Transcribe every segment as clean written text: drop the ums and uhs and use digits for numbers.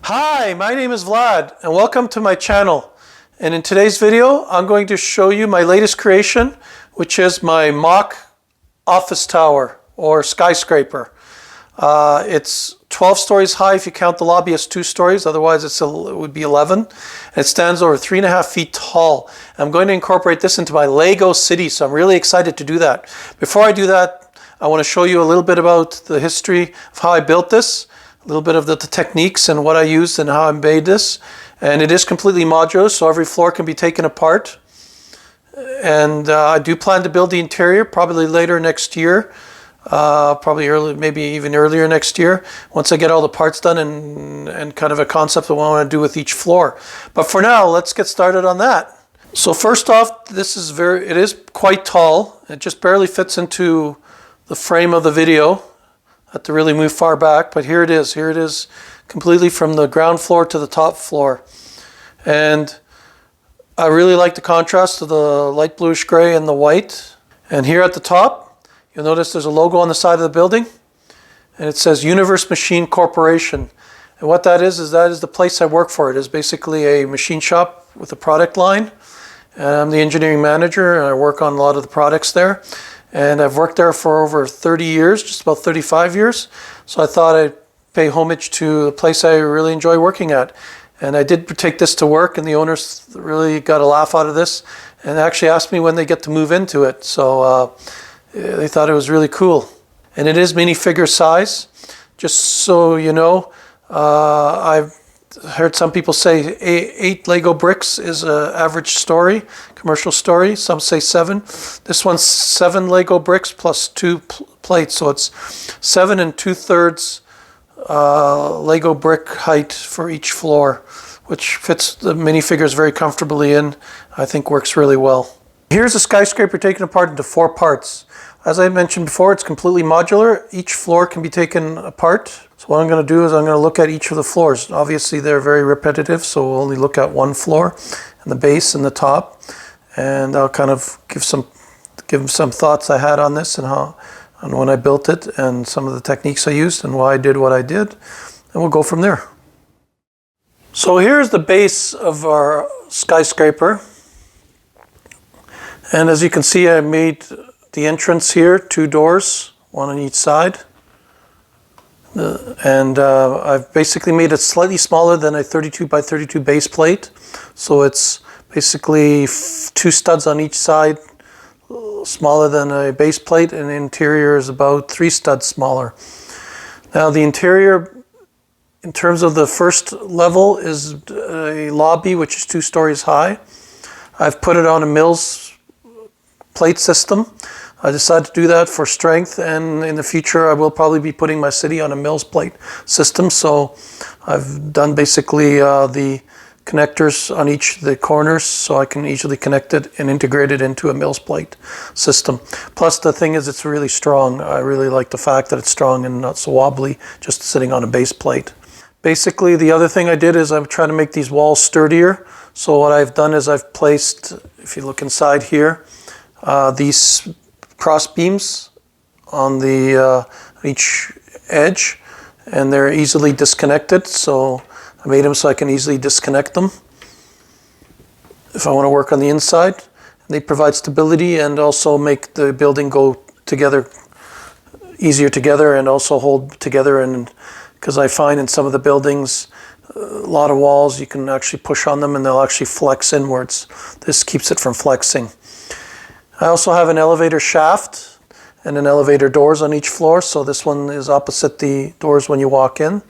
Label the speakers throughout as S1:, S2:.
S1: Hi, my name is Vlad and welcome to my channel. And in today's video, I'm going to show you my latest creation, which is my mock office tower or skyscraper. It's 12 stories high if you count the lobby as 2 stories, otherwise it would be 11. And it stands over 3.5 feet tall. I'm going to incorporate this into my Lego city, so I'm really excited to do that. Before I do that, I want to show you a little bit about the history of how I built this. A little bit of the techniques and what I used and how I made this. And it is completely modular, so every floor can be taken apart. And I do plan to build the interior probably later next year. Probably early, maybe even earlier next year, once I get all the parts done and kind of a concept of what I want to do with each floor. But for now, let's get started on that. So first off, it is quite tall. It just barely fits into the frame of the video. I have to really move far back, but here it is. Here it is completely from the ground floor to the top floor. And I really like the contrast of the light bluish gray and the white. And here at the top, you'll notice there's a logo on the side of the building, and it says Universe Machine Corporation. And what that is the place I work for. It is basically a machine shop with a product line. And I'm the engineering manager, and I work on a lot of the products there. And I've worked there for over 30 years, just about 35 years. So I thought I'd pay homage to the place I really enjoy working at. And I did take this to work, and the owners really got a laugh out of this and actually asked me when they get to move into it. So they thought it was really cool. And it is minifigure size. Just so you know, I've heard some people say 8 Lego bricks is an average story, commercial story. Some say 7. This one's 7 Lego bricks plus 2 plates, so it's 7 2/3 Lego brick height for each floor, which fits the minifigures very comfortably in. I think works really well. Here's a skyscraper taken apart into 4 parts. As I mentioned before, it's completely modular. Each floor can be taken apart. So what I'm going to do is I'm going to look at each of the floors. Obviously, they're very repetitive, so we'll only look at one floor, and the base and the top. And I'll kind of give some thoughts I had on this and when I built it, and some of the techniques I used and why I did what I did. And we'll go from there. So here's the base of our skyscraper. And as you can see, I made the entrance here, 2 doors, 1 on each side. And I've basically made it slightly smaller than a 32 by 32 base plate. So it's basically 2 studs on each side, smaller than a base plate, and the interior is about 3 studs smaller. Now the interior, in terms of the first level, is a lobby which is 2 stories high. I've put it on a Mills plate system. I decided to do that for strength, and in the future I will probably be putting my city on a Mills plate system. So I've done basically the connectors on each of the corners so I can easily connect it and integrate it into a Mills plate system. Plus the thing is, it's really strong. I really like the fact that it's strong and not so wobbly, just sitting on a base plate. Basically the other thing I did is I'm trying to make these walls sturdier. So what I've done is I've placed, if you look inside here, these cross beams on each edge, and they're easily disconnected. So I made them so I can easily disconnect them if I want to work on the inside. They provide stability and also make the building go together, easier together, and also hold together. And because I find in some of the buildings, a lot of walls, you can actually push on them and they'll actually flex inwards. This keeps it from flexing. I also have an elevator shaft and an elevator doors on each floor. So this one is opposite the doors when you walk in.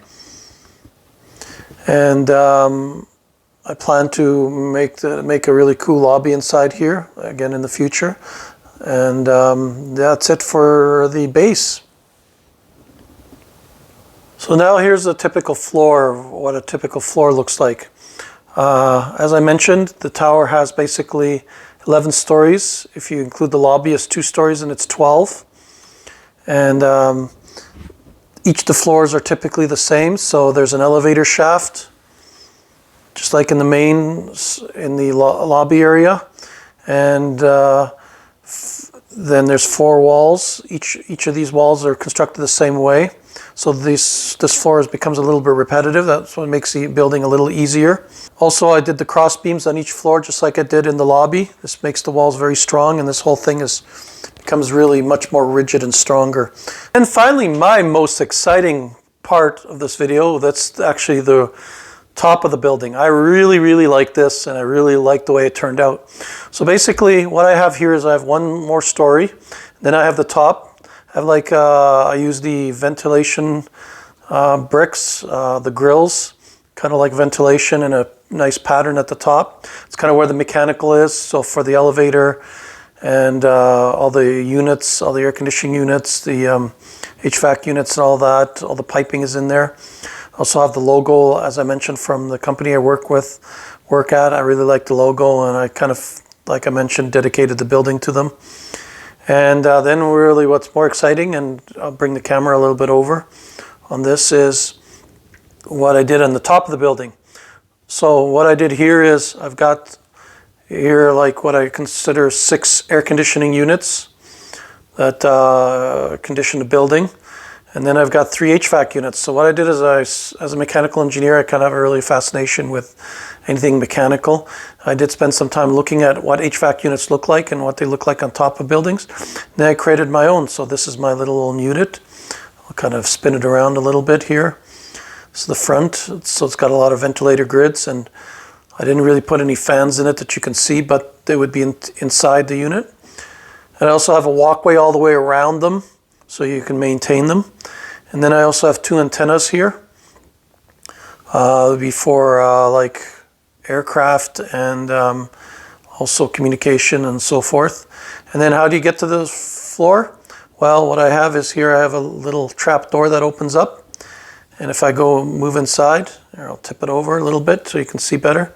S1: And I plan to make a really cool lobby inside here, again in the future. And that's it for the base. So now here's a typical floor, what a typical floor looks like. As I mentioned, the tower has basically 11 stories. If you include the lobby, it's 2 stories and it's 12. And each of the floors are typically the same. So there's an elevator shaft, just like in the lobby area. And then there's 4 walls. Each of these walls are constructed the same way. So this floor becomes a little bit repetitive. That's what makes the building a little easier. Also, I did the cross beams on each floor just like I did in the lobby. This makes the walls very strong, and this whole thing becomes really much more rigid and stronger. And finally, my most exciting part of this video, that's actually the top of the building. I really, really like this, and I really like the way it turned out. So basically, what I have here is I have one more story. Then I have the top. I have I use the ventilation bricks, the grills, kind of like ventilation and a nice pattern at the top. It's kind of where the mechanical is. So for the elevator and all the units, all the air conditioning units, the HVAC units and all that, all the piping is in there. I also have the logo, as I mentioned, from the company I work at. I really like the logo, and I kind of, like I mentioned, dedicated the building to them. And then really what's more exciting, and I'll bring the camera a little bit over on this, is what I did on the top of the building. So what I did here is I've got here like what I consider 6 air conditioning units that condition the building. And then I've got 3 HVAC units. So what I did is as a mechanical engineer, I kind of have a really fascination with anything mechanical. I did spend some time looking at what HVAC units look like and what they look like on top of buildings. Then I created my own. So this is my little unit. I'll kind of spin it around a little bit here. This is the front. So it's got a lot of ventilator grids, and I didn't really put any fans in it that you can see, but they would be inside the unit. And I also have a walkway all the way around them, so you can maintain them. And then I also have 2 antennas here for like aircraft and also communication and so forth. And then how do you get to the floor? Well, what I have is here I have a little trap door that opens up. And if I go move inside, here I'll tip it over a little bit so you can see better.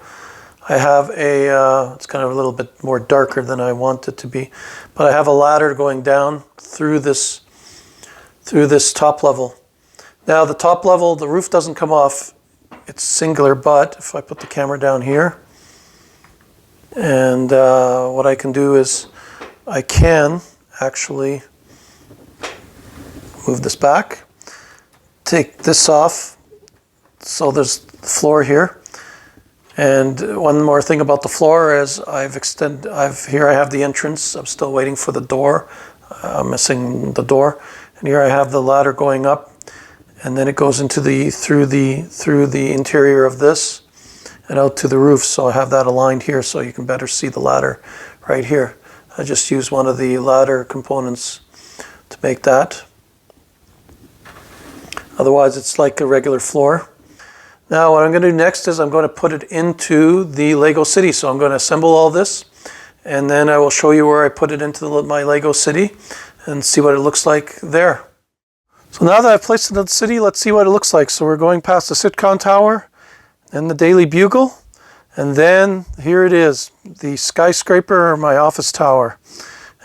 S1: I have it's kind of a little bit more darker than I want it to be, but I have a ladder going down through this top level. Now the top level, the roof doesn't come off, it's singular, but if I put the camera down here, and what I can do is I can actually move this back, take this off, so there's the floor here. And one more thing about the floor is here I have the entrance. I'm still waiting for the door. I'm missing the door. And here I have the ladder going up, and then it goes into through the interior of this and out to the roof. So I have that aligned here so you can better see the ladder right here. I just used one of the ladder components to make that. Otherwise it's like a regular floor. Now what I'm going to do next is I'm going to put it into the Lego City. So I'm going to assemble all this, and then I will show you where I put it into my Lego City and see what it looks like there. So now that I've placed it in the city, let's see what it looks like. So we're going past the Sitcom Tower and the Daily Bugle, and then here it is, the Skyscraper, or my office tower.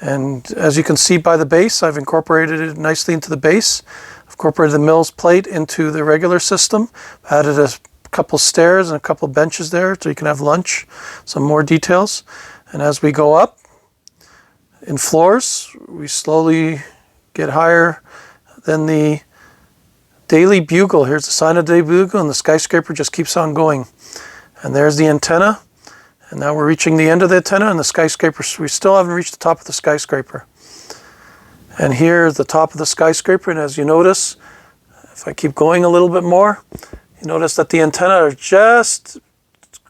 S1: And as you can see by the base, I've incorporated it nicely into the base. I've incorporated the Mills plate into the regular system. Added a couple stairs and a couple benches there so you can have lunch, some more details. And as we go up in floors, we slowly get higher than the Daily Bugle. Here's the sign of the Daily Bugle, and the Skyscraper just keeps on going. And there's the antenna. And now we're reaching the end of the antenna, and the Skyscraper, we still haven't reached the top of the Skyscraper. And here's the top of the Skyscraper, and as you notice, if I keep going a little bit more, you notice that the antenna are just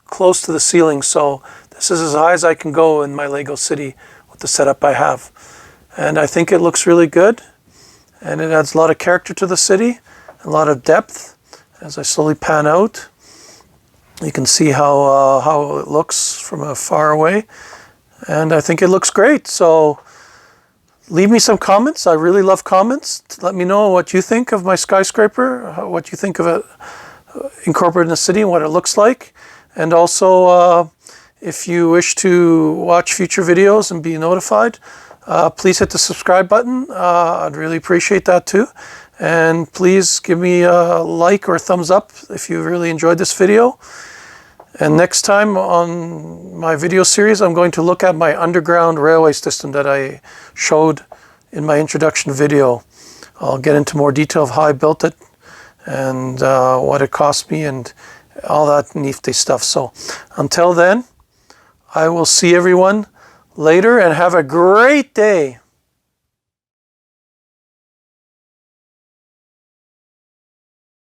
S1: close to the ceiling. So this is as high as I can go in my Lego City with the setup I have. And I think it looks really good, and it adds a lot of character to the city, a lot of depth. As I slowly pan out, you can see how it looks from far away, and I think it looks great. So leave me some comments. I really love comments. Let me know what you think of my Skyscraper, what you think of it incorporated in the city and what it looks like. And also, if you wish to watch future videos and be notified, please hit the subscribe button. I'd really appreciate that too. And please give me a like or a thumbs up if you really enjoyed this video. And next time on my video series, I'm going to look at my underground railway system that I showed in my introduction video. I'll get into more detail of how I built it and what it cost me and all that nifty stuff. So until then, I will see everyone later and have a great day.